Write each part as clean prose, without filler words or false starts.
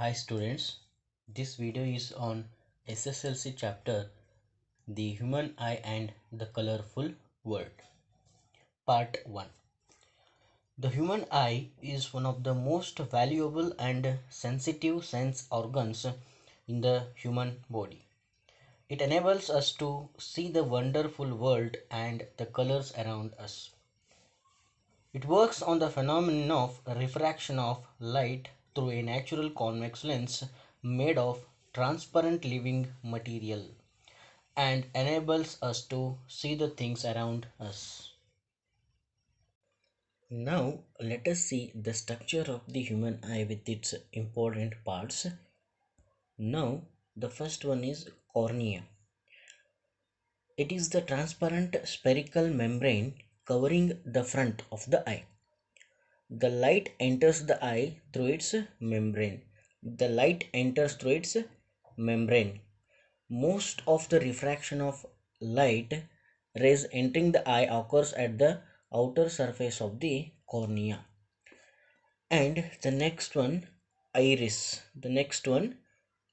Hi students, this video is on SSLC chapter The Human Eye and the Colorful World. Part 1. The human eye is one of the most valuable and sensitive sense organs in the human body. It enables us to see the wonderful world and the colors around us. It works on the phenomenon of refraction of light through a natural convex lens made of transparent living material and enables us to see the things around us. Now let us see the structure of the human eye with its important parts. Now the first one is cornea. It is the transparent spherical membrane covering the front of the eye. The light enters the eye through its membrane. The light enters through its membrane. Most of the refraction of light rays entering the eye occurs at the outer surface of the cornea. And the next one, iris.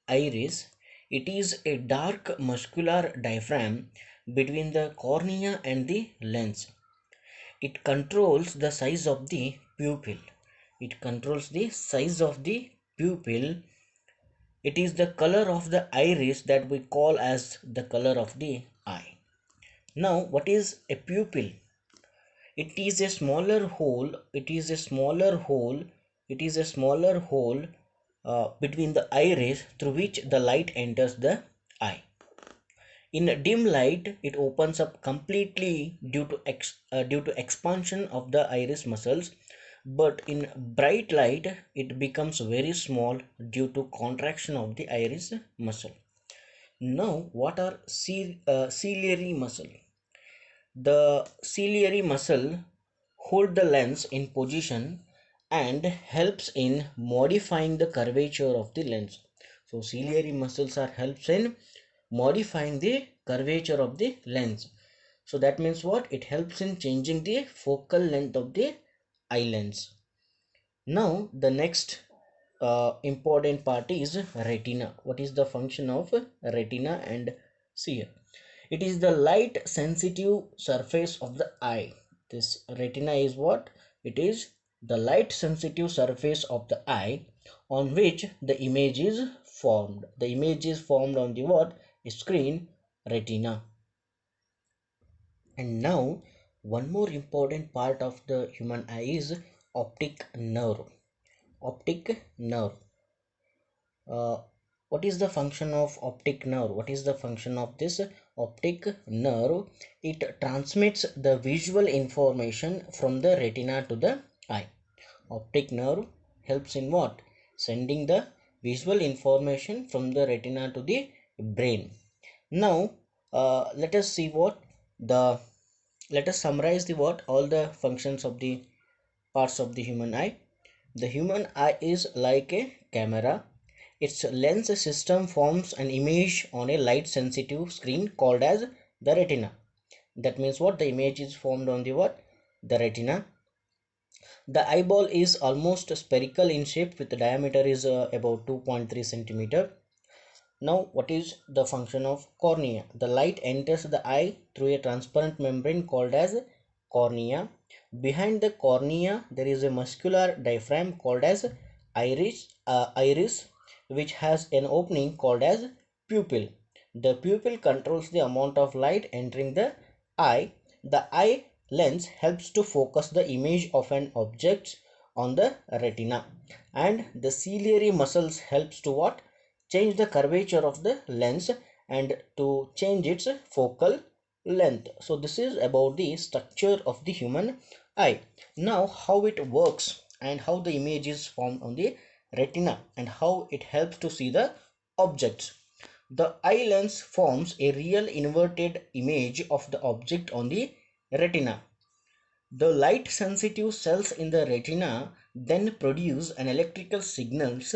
Iris. It is a dark muscular diaphragm between the cornea and the lens. It controls the size of the pupil. It controls the size of the pupil. It is the color of the iris that we call as the color of the eye. Now, what is a pupil? It is a smaller hole. Between the iris through which the light enters the eye. In dim light, it opens up completely due to expansion of the iris muscles, but in bright light, it becomes very small due to contraction of the iris muscle. Now, what are ciliary muscle? The ciliary muscle hold the lens in position and helps in modifying the curvature of the lens. So ciliary muscles are helps in modifying the curvature of the lens. So that means what? It helps in changing the focal length of the eye lens. Now the next important part is retina. What is the function of retina? And see here, it is the light sensitive surface of the eye. This retina is what? It is the light sensitive surface of the eye on which the image is formed. The image is formed on the what? Screen retina. And now one more important part of the human eye is optic nerve. Optic nerve. What is the function of optic nerve? What is the function of this optic nerve? It transmits the visual information from the retina to the eye. Optic nerve helps in what? Sending the visual information from the retina to the brain. Now let us see what the let us summarize the what all the functions of the parts of the human eye. The human eye is like a camera. Its lens system forms an image on a light sensitive screen called as the retina. That means what? The image is formed on the what? The retina. The eyeball is almost spherical in shape with the diameter is about 2.3 centimeter. Now what is the function of cornea? The light enters the eye through a transparent membrane called as cornea. Behind the cornea there is a muscular diaphragm called as iris, which has an opening called as pupil. The pupil controls the amount of light entering the eye. The eye lens helps to focus the image of an object on the retina, and the ciliary muscles helps to what? Change the curvature of the lens and to change its focal length. So this is about the structure of the human eye. Now how it works and how the image is formed on the retina and how it helps to see the objects. The eye lens forms a real inverted image of the object on the retina. The light sensitive cells in the retina then produce an electrical signals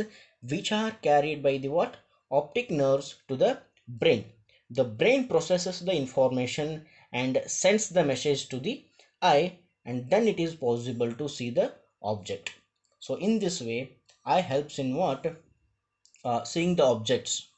which are carried by the what? Optic nerves to the brain. The brain processes the information and sends the message to the eye, and then it is possible to see the object. So in this way, eye helps in what? seeing the objects.